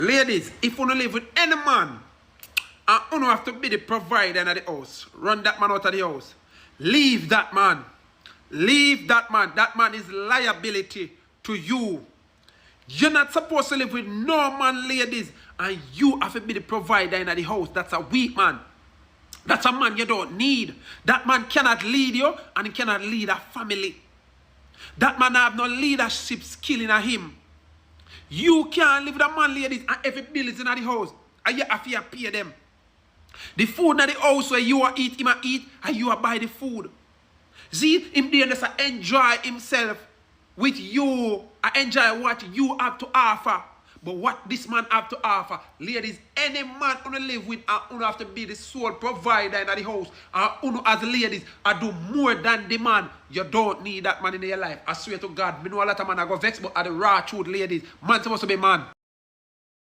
Ladies, if you don't live with any man, and you don't have to be the provider in the house, run that man out of the house. Leave that man. Leave that man. That man is liability to you. You're not supposed to live with no man, ladies, and you have to be the provider in the house. That's a weak man. That's a man you don't need. That man cannot lead you, and he cannot lead a family. That man have no leadership skill in him. You can't live with a man, ladies, and every bill is in the house, and you have to pay them. The food in the house where you are eat, him a eat, and you are buy the food. See, him there just enjoy himself with you. I enjoy what you have to offer. But what this man have to offer, ladies, any man who live with and who have to be the sole provider in the house, and who as ladies I do more than the man, you don't need that man in your life. I swear to God, me know a lot of men I go vex, but at the raw truth, ladies, man supposed to be man.